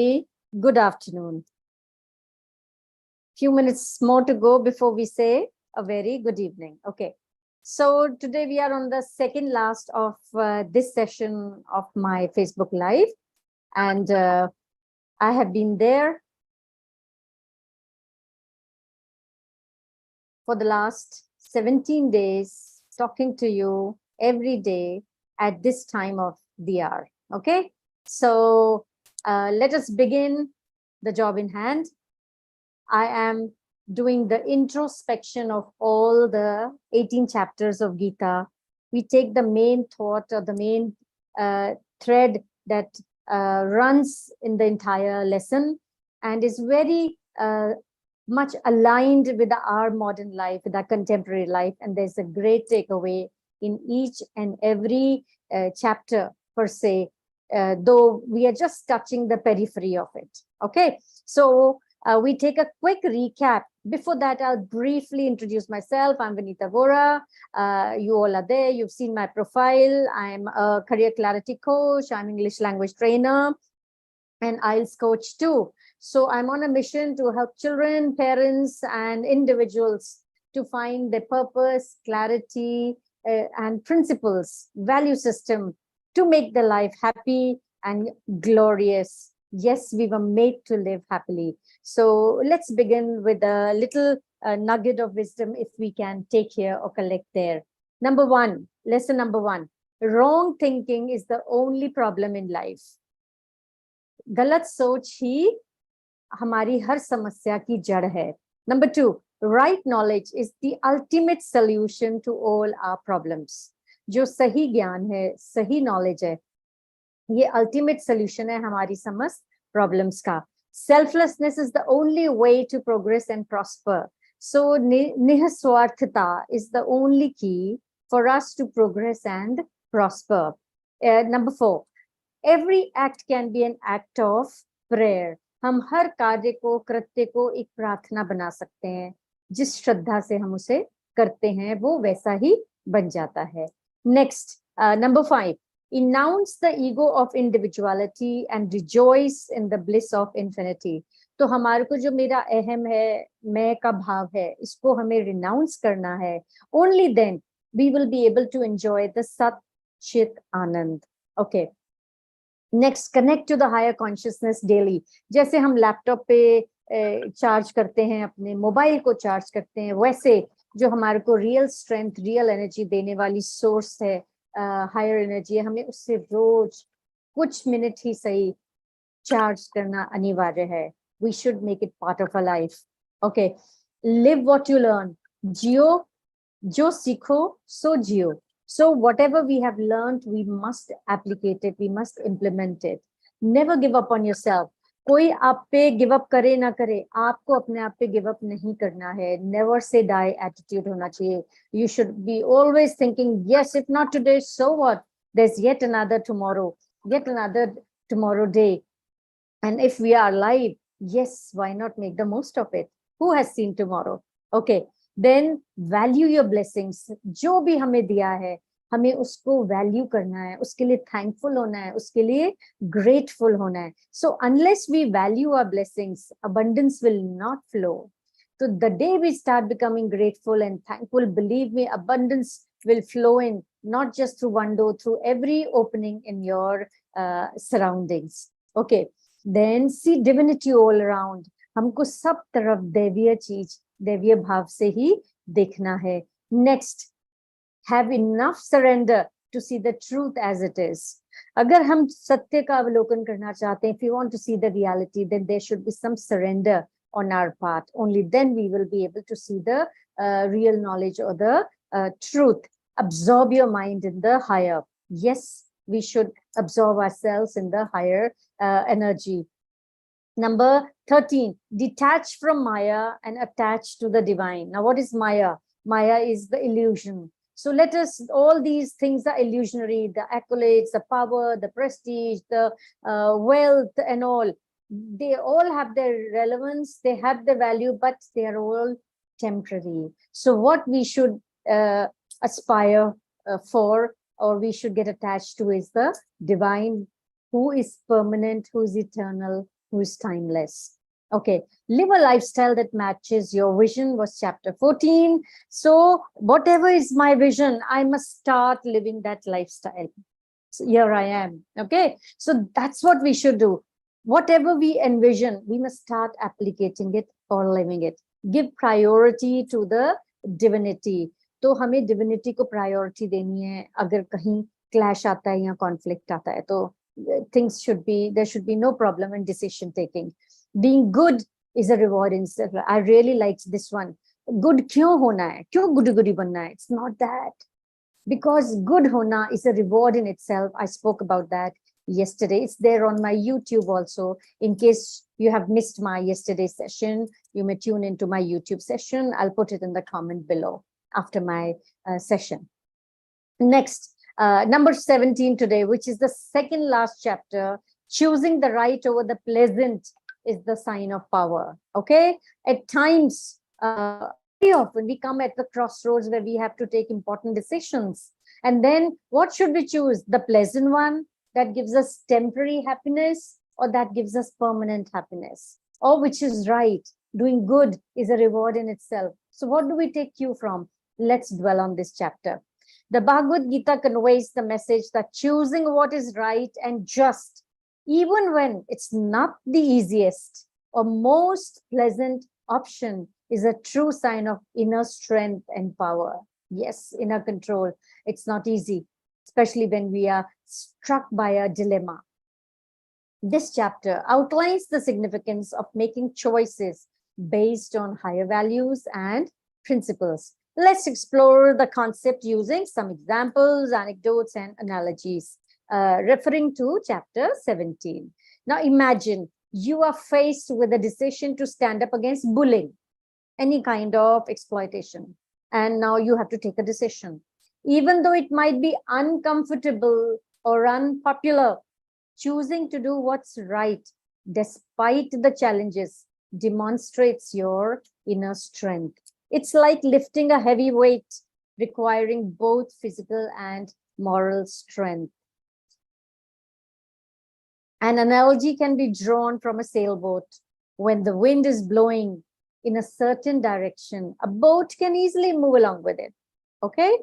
Good afternoon. Few minutes more to go before we say a very good evening. Okay. So today we are on the second last of this session of my Facebook Live. And I have been there for the last 17 days, talking to you every day at this time of the hour. Okay. So let us begin the job in hand. I am doing the introspection of all the 18 chapters of Gita. We take the main thought or the main thread that runs in the entire lesson and is very much aligned with our modern life, with our contemporary life. And there's a great takeaway in each and every chapter per se, though we are just touching the periphery of it. Okay, so we take a quick recap. Before that, I'll briefly introduce myself. I'm Vinita. You all are there. You've seen my profile. I'm a career clarity coach. I'm English language trainer and IELTS coach too. So I'm on a mission to help children, parents, and individuals to find their purpose, clarity, and principles, value system to make their life happy and glorious. Yes, we were made to live happily. So let's begin with a little nugget of wisdom if we can take here or collect there. Number one, lesson number one, wrong thinking is the only problem in life. गलत सोच ही हमारी हर समस्या की जड़ है. Number two, right knowledge is the ultimate solution to all our problems. जो सही ज्ञान है, सही knowledge है, ये ultimate solution है हमारी समस्त problems का. Selflessness is the only way to progress and prosper. So nihswarthata is the only key for us to progress and prosper. Number four, every act can be an act of prayer. हम हर कार्य को, कृत्य को एक प्रार्थना बना सकते हैं. जिस श्रद्धा से हम उसे करते हैं वो वैसा ही बन जाता है. Next, number five, renounce the ego of individuality and rejoice in the bliss of infinity. तो हमारे को जो मेरा अहम है, मैं का भाव है, इसको हमें renounce करना है. Only then we will be able to enjoy the Sat Chit Anand. Okay. Next, connect to the higher consciousness daily. जैसे हम लैपटॉप पे चार्ज करते हैं, अपने मोबाइल को चार्ज करते हैं, वैसे जो हमारे को रियल स्ट्रेंथ, रियल एनर्जी देने वाली सोर्स है, हायर एनर्जी है, हमें उससे रोज कुछ मिनट ही सही चार्ज करना अनिवार्य है. We should make it part of our life. Okay, live what you learn. जियो, जो सीखो सो जियो. So whatever we have learned, we must applicate it, we must implement it. Never give up on yourself. कोई आप पे give up करे ना करे, आपको अपने आप पे give up नहीं करना है. Never say die attitude होना चाहिए. You should be always thinking, yes, if not today, so what? There's yet another tomorrow day. And if we are alive, yes, why not make the most of it? Who has seen tomorrow? Okay. Then value your blessings. जो भी हमें दिया है, हमें उसको value करना है, उसके लिए thankful होना है, उसके लिए grateful होना है. So unless we value our blessings, abundance will not flow. So the day we start becoming grateful and thankful, believe me, abundance will flow in, not just through one door, through every opening in your surroundings. Okay. Then see divinity all around. हमको सब तरफ दैवीय चीज, दैवीय भाव से ही देखना है. Next, have enough surrender to see the truth as it is. अगर हम सत्य का अवलोकन करना चाहते हैं, if you want to see the reality, then there should be some surrender on our part. Only then we will be able to see the real knowledge or the truth. Absorb your mind in the higher. Yes, we should absorb ourselves in the higher energy. Number 13, detach from Maya and attach to the divine. Now, what is Maya? Maya is the illusion. So let us, all these things are illusionary, the accolades, the power, the prestige, the wealth and all. They all have their relevance, they have the value, but they are all temporary. So what we should aspire for, or we should get attached to, is the divine, who is permanent, who is eternal, who is timeless. Okay, live a lifestyle that matches your vision was chapter 14. So whatever is my vision, I must start living that lifestyle. So here I am. Okay, so that's what we should do. Whatever we envision, we must start applicating it or living it. Give priority to the divinity. तो हमें divinity को priority देनी है. अगर कहीं clash आता है या conflict आता है, तो there should be no problem in decision taking. Being good is a reward in itself. I really liked this one. Good क्यों होना है? क्यों गुडी बनना है? It's not that. Because good hona is a reward in itself. I spoke about that yesterday. It's there on my YouTube also. In case you have missed my yesterday's session, you may tune into my YouTube session. I'll put it in the comment below after my session. Next, number 17 today, which is the second last chapter. Choosing the right over the pleasant is the sign of power. Okay, at times, very often we come at the crossroads where we have to take important decisions. And then what should we choose? The pleasant one that gives us temporary happiness, or that gives us permanent happiness? Or which is right? Doing good is a reward in itself. So what do we take cue from? Let's dwell on this chapter. The Bhagavad Gita conveys the message that choosing what is right and just, even when it's not the easiest or most pleasant option, is a true sign of inner strength and power. Yes, inner control. It's not easy, especially when we are struck by a dilemma. This chapter outlines the significance of making choices based on higher values and principles. Let's explore the concept using some examples, anecdotes, and analogies, referring to chapter 17. Now imagine you are faced with a decision to stand up against bullying, any kind of exploitation, and now you have to take a decision. Even though it might be uncomfortable or unpopular, choosing to do what's right despite the challenges demonstrates your inner strength. It's like lifting a heavy weight, requiring both physical and moral strength. An analogy can be drawn from a sailboat. When the wind is blowing in a certain direction, a boat can easily move along with it. Okay?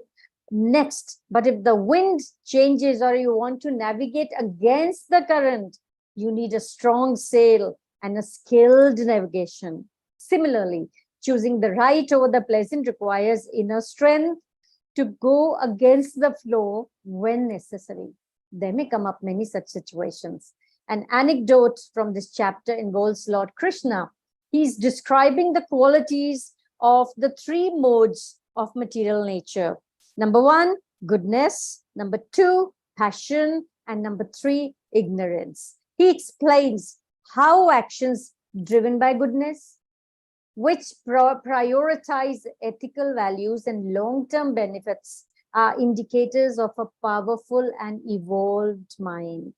Next, but if the wind changes or you want to navigate against the current, you need a strong sail and a skilled navigation. Similarly, choosing the right over the pleasant requires inner strength to go against the flow when necessary. There may come up many such situations. An anecdote from this chapter involves Lord Krishna. He's describing the qualities of the three modes of material nature. Number one, goodness. Number two, passion. And number three, ignorance. He explains how actions driven by goodness, which prioritize ethical values and long-term benefits, are indicators of a powerful and evolved mind.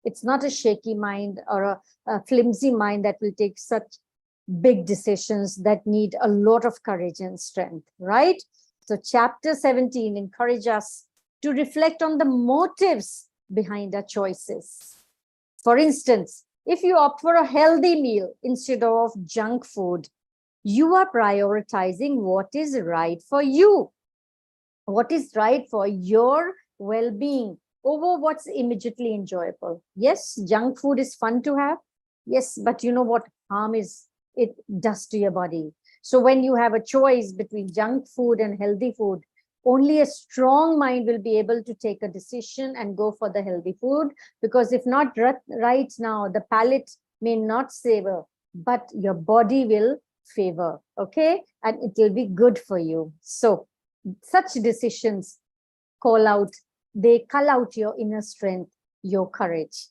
It's not a shaky mind or a flimsy mind that will take such big decisions that need a lot of courage and strength, right? So chapter 17 encourages us to reflect on the motives behind our choices. For instance, if you opt for a healthy meal instead of junk food, you are prioritizing what is right for you, what is right for your well-being over what's immediately enjoyable. Yes, junk food is fun to have. Yes, but you know what harm it does to your body. So when you have a choice between junk food and healthy food, only a strong mind will be able to take a decision and go for the healthy food, because if not right now, the palate may not savor, but your body will favor, okay? And it will be good for you. So such decisions cull out your inner strength, your courage.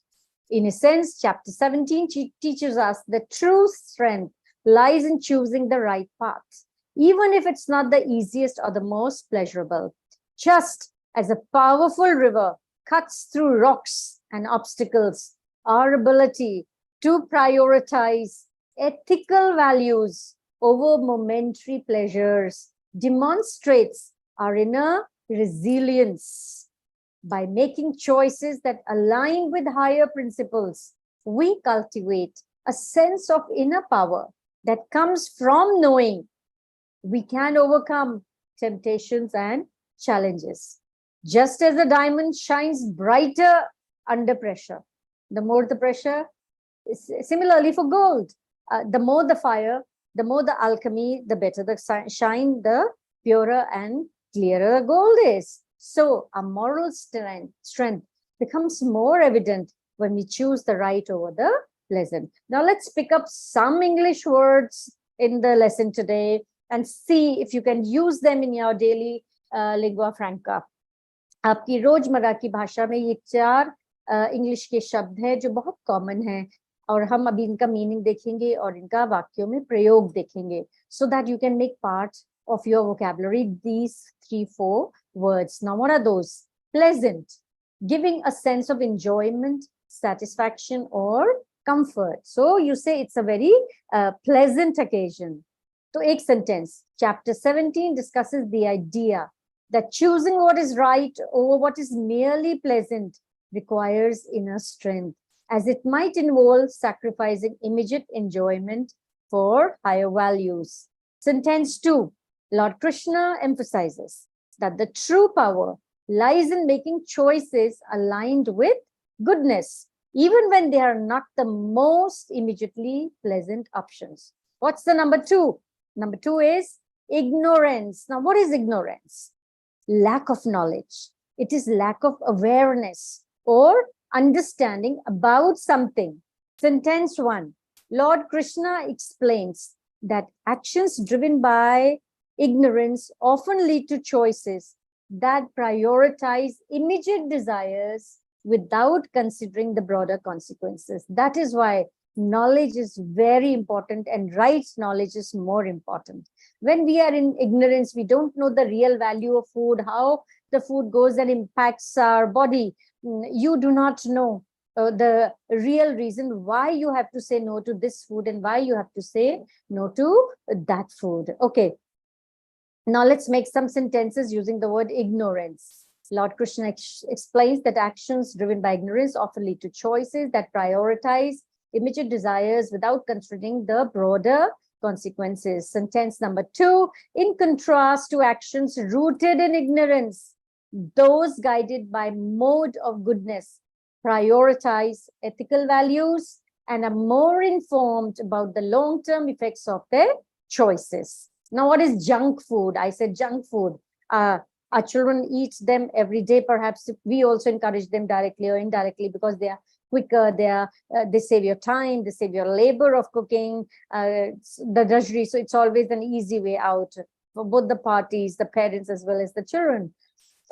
In a sense, chapter 17 teaches us that true strength lies in choosing the right path, even if it's not the easiest or the most pleasurable. Just as a powerful river cuts through rocks and obstacles, our ability to prioritize ethical values over momentary pleasures demonstrates our inner resilience. By making choices that align with higher principles, we cultivate a sense of inner power that comes from knowing we can overcome temptations and challenges. Just as the diamond shines brighter under pressure, the more the pressure, similarly for gold, the more the fire, the more the alchemy, the better the shine, the purer and clearer gold is. So our moral strength becomes more evident when we choose the right over the pleasant. Now let's pick up some English words in the lesson today and see if you can use them in your daily lingua franca. आपकी रोजमर्रा की भाषा में ये 4 English के शब्द हैं जो बहुत कॉमन हैं, और हम अभी इनका मीनिंग देखेंगे और इनका वाक्यों में प्रयोग देखेंगे, so that you can make part of your vocabulary these 3-4 words. Now what are those? Pleasant, giving a sense of enjoyment, satisfaction or comfort. So you say it's a very pleasant occasion. So एक sentence. Chapter 17 discusses the idea that choosing what is right over what is merely pleasant requires inner strength, as it might involve sacrificing immediate enjoyment for higher values. Sentence 2. Lord Krishna emphasizes that the true power lies in making choices aligned with goodness, even when they are not the most immediately pleasant options. What's the number 2? Number 2 is ignorance. Now, what is ignorance? Lack of knowledge. It is lack of awareness or understanding about something. Sentence 1. Lord Krishna explains that actions driven by ignorance often lead to choices that prioritize immediate desires without considering the broader consequences. That is why knowledge is very important, and right knowledge is more important. When we are in ignorance, we don't know the real value of food, how the food goes and impacts our body. You do not know the real reason why you have to say no to this food and why you have to say no to that food. Okay. Now let's make some sentences using the word ignorance. Lord Krishna explains that actions driven by ignorance often lead to choices that prioritize immediate desires without considering the broader consequences. Sentence number 2. In contrast to actions rooted in ignorance, those guided by mode of goodness prioritize ethical values and are more informed about the long-term effects of their choices. Now, what is junk food? I said junk food. Our children eat them every day. Perhaps we also encourage them directly or indirectly because they are quicker, they save your time, they save your labor of cooking, the drudgery. So it's always an easy way out for both the parties, the parents as well as the children.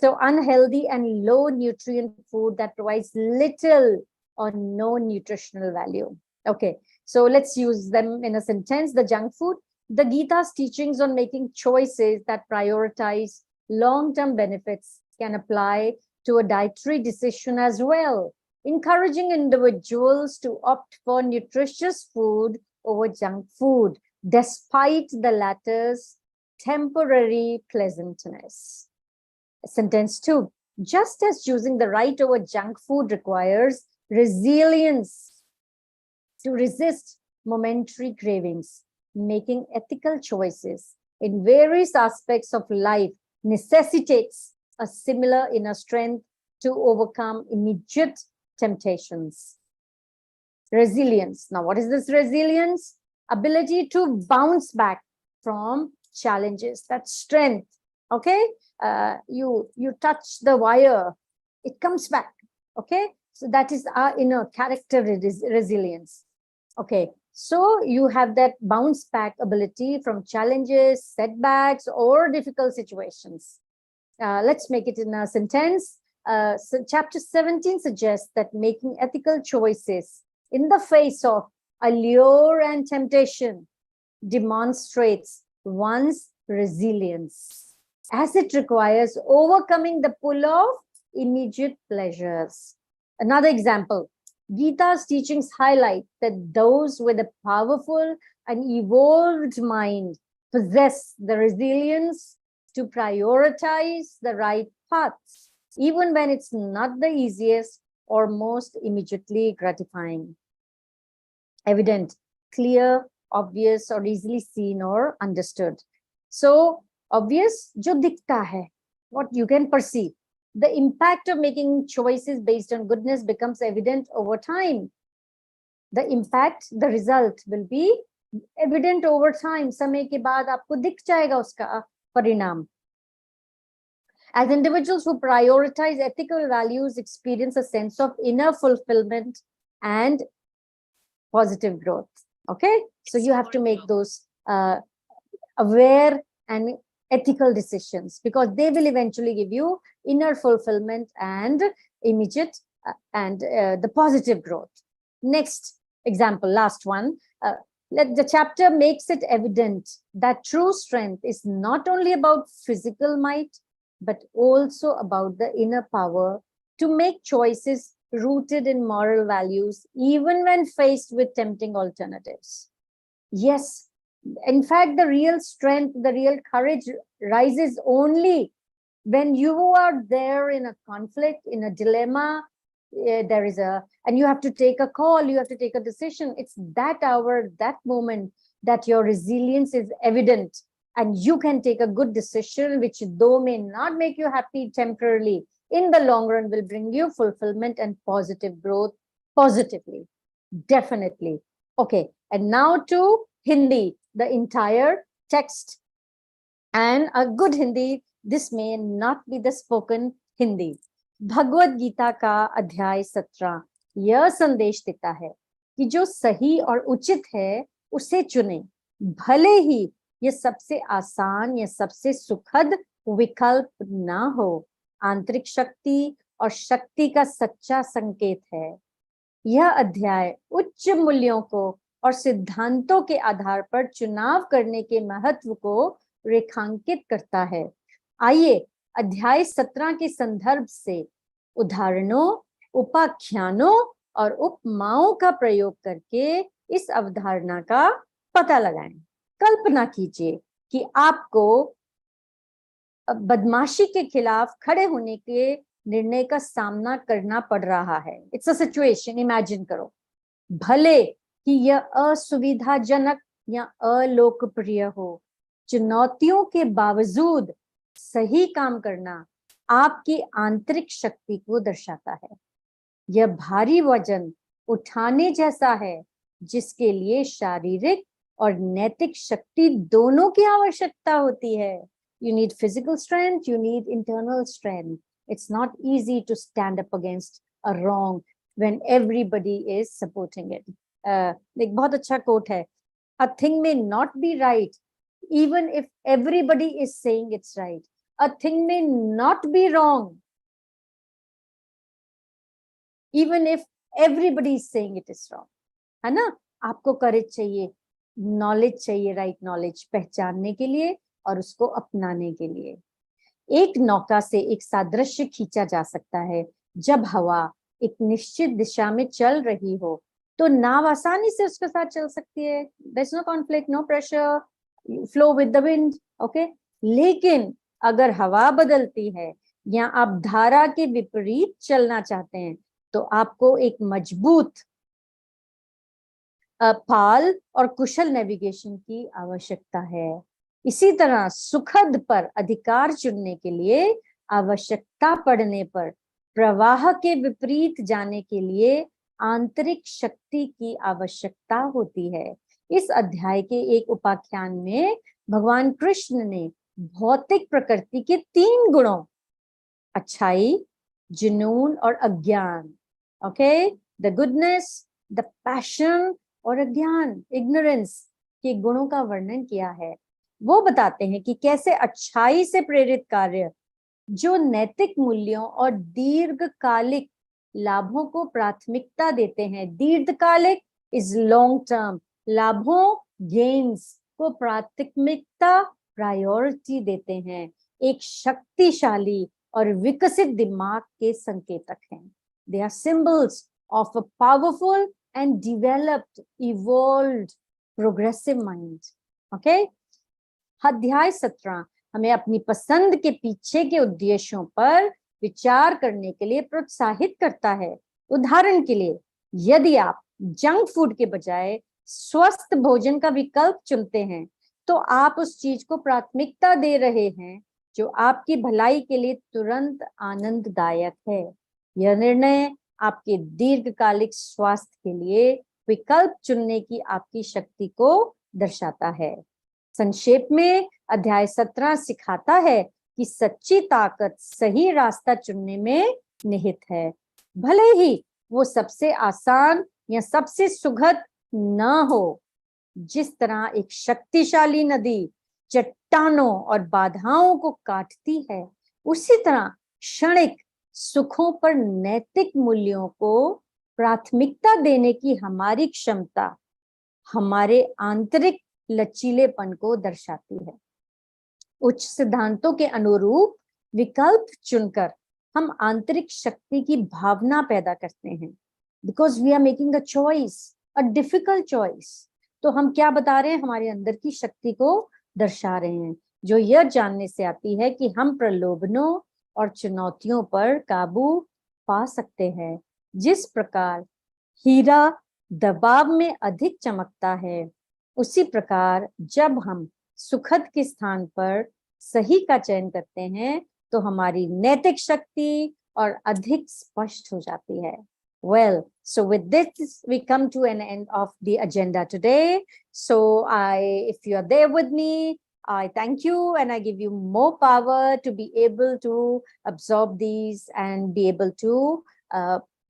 So unhealthy and low nutrient food that provides little or no nutritional value. Okay, so let's use them in a sentence. The junk food. The Gita's teachings on making choices that prioritize long-term benefits can apply to a dietary decision as well, encouraging individuals to opt for nutritious food over junk food, despite the latter's temporary pleasantness. Sentence 2. Just as choosing the right over junk food requires resilience to resist momentary cravings, making ethical choices in various aspects of life necessitates a similar inner strength to overcome immediate temptations. Resilience. Now, what is this resilience? Ability to bounce back from challenges. That's strength. Okay, you touch the wire, it comes back. Okay, so that is our inner character resilience. Okay, so you have that bounce back ability from challenges, setbacks, or difficult situations. Let's make it in a sentence. So chapter 17 suggests that making ethical choices in the face of allure and temptation demonstrates one's resilience, as it requires overcoming the pull of immediate pleasures. Another example, Gita's teachings highlight that those with a powerful and evolved mind possess the resilience to prioritize the right paths, even when it's not the easiest or most immediately gratifying. evident, clear, obvious or easily seen or understood. So obvious, जो दिखता है, what you can perceive. The impact of making choices based on goodness becomes evident over time. The impact, the result will be evident over time. समय के बाद आपको दिख जाएगा उसका परिणाम. As individuals who prioritize ethical values experience a sense of inner fulfillment and positive growth. Okay, so you have to make those aware and ethical decisions, because they will eventually give you inner fulfillment and immediate and the positive growth. Next example, last one. The chapter makes it evident that true strength is not only about physical might, but also about the inner power to make choices rooted in moral values, even when faced with tempting alternatives. Yes, in fact, the real strength, the real courage rises only when you are there in a conflict, in a dilemma, and you have to take a call, you have to take a decision. It's that hour, that moment that your resilience is evident, and you can take a good decision, which though may not make you happy temporarily, in the long run will bring you fulfillment and positive growth positively. Definitely. Okay, and now to Hindi, the entire text. And a good Hindi, this may not be the spoken Hindi. Bhagavad Gita का अध्याय 17 यह संदेश देता है कि जो सही और उचित है उसे चुने, भले ही यह सबसे आसान या सबसे सुखद विकल्प ना हो. आंतरिक शक्ति और शक्ति का सच्चा संकेत है. यह अध्याय उच्च मूल्यों को और सिद्धांतों के आधार पर चुनाव करने के महत्व को रेखांकित करता है. आइए अध्याय 17 के संदर्भ से उदाहरणों, उपाख्यानों और उपमाओं का प्रयोग करके इस अवधारणा का पता लगाएं. कल्पना कीजिए कि आपको बदमाशी के खिलाफ खड़े होने के निर्णय का सामना करना पड़ रहा है. इट्स अ सिचुएशन, इमेजिन करो. भले कि यह असुविधाजनक या अलोकप्रिय हो, चुनौतियों के बावजूद सही काम करना आपकी आंतरिक शक्ति को दर्शाता है. यह भारी वजन उठाने जैसा है जिसके लिए शारीरिक और नैतिक शक्ति दोनों की आवश्यकता होती है. You need physical strength, you need internal strength. It's not easy to stand up against a wrong when everybody is supporting it. एक बहुत अच्छा quote है. A thing may not be right even if everybody is saying it's right. A thing may not be wrong even if everybody is saying it is wrong. है ना? आपको courage चाहिए, knowledge चाहिए, right knowledge पहचानने के लिए और उसको अपनाने के लिए. एक नौका से एक सादृश्य खींचा जा सकता है. जब हवा एक निश्चित दिशा में चल रही हो तो नाव आसानी से उसके साथ चल सकती है. There's no conflict, no pressure, you flow with the wind. Okay? लेकिन अगर हवा बदलती है या आप धारा के विपरीत चलना चाहते हैं तो आपको एक मजबूत पाल और कुशल नेविगेशन की आवश्यकता है. इसी तरह सुखद पर अधिकार चुनने के लिए आवश्यकता पड़ने पर प्रवाह के विपरीत जाने के लिए आंतरिक शक्ति की आवश्यकता होती है. इस अध्याय के एक उपाख्यान में भगवान कृष्ण ने भौतिक प्रकृति के 3 गुणों, अच्छाई, जुनून और अज्ञान, okay, the goodness, the passion और अज्ञान, इग्नोरेंस के गुणों का वर्णन किया है. वो बताते हैं कि कैसे अच्छाई से प्रेरित कार्य जो नैतिक मूल्यों और दीर्घकालिक लाभों को प्राथमिकता देते हैं. दीर्घकालिक इज लॉन्ग टर्म, लाभों, गेन्स को प्राथमिकता, प्रायोरिटी देते हैं. एक शक्तिशाली और विकसित दिमाग के संकेतक हैं. They are symbols of a powerful and developed, evolved, progressive mind. Okay, अध्याय 17 हमें अपनी पसंद के पीछे के उद्देश्यों पर विचार करने के लिए प्रोत्साहित करता है. उदाहरण के लिए, यदि आप जंक फूड के बजाय स्वस्थ भोजन का विकल्प चुनते हैं, तो आप उस चीज को प्राथमिकता दे रहे हैं जो आपकी भलाई के लिए तुरंत आनंददायक है। यह निर्णय आपके दीर्घकालिक स्वास्थ्य के लिए विकल्प चुनने की आपकी शक्ति को दर्शाता है। संक्षेप में अध्याय 17 सिखाता है कि सच्ची ताकत सही रास्ता चुनने में निहित है, भले ही वो सबसे आसान या सबसे सुखद न हो। जिस तरह एक शक्तिशाली नदी चट्टानों और बाधाओं को काटती है, उसी तरह क्षणिक सुखों पर नैतिक मूल्यों को प्राथमिकता देने की हमारी क्षमता हमारे आंतरिक लचीलेपन को दर्शाती है। उच्च सिद्धांतों के अनुरूप विकल्प चुनकर हम आंतरिक शक्ति की भावना पैदा करते हैं, because we are making a choice, a difficult choice. तो हम क्या बता रहे हैं? हमारे अंदर की शक्ति को दर्शा रहे हैं, जो यह जानने से आती है कि हम प्रलोभनों और चुनौतियों पर काबू पा सकते हैं। जिस प्रकार हीरा दबाव में अधिक चमकता है, उसी प्रकार जब हम सुखद के स्थान पर सही का चयन करते हैं, तो हमारी नैतिक शक्ति और अधिक स्पष्ट हो जाती है। Well, so with this, we come to an end of the agenda today. So if you are there with me, I thank you and I give you more power to be able to absorb these and be able to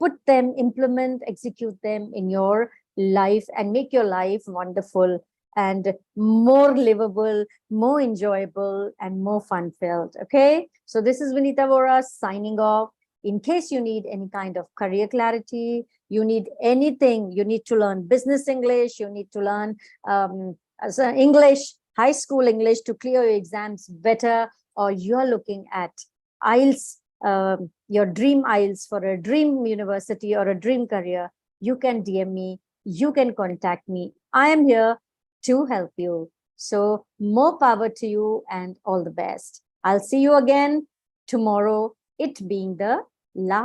put them, implement, execute them in your life and make your life wonderful and more livable, more enjoyable, and more fun-filled. Okay, so this is Vinita Vora signing off. In case you need any kind of career clarity, you need anything, you need to learn business English, you need to learn English, high school English to clear your exams better, or you're looking at IELTS, your dream IELTS for a dream university or a dream career, you can DM me, you can contact me. I am here to help you. So more power to you and all the best. I'll see you again tomorrow, it being the last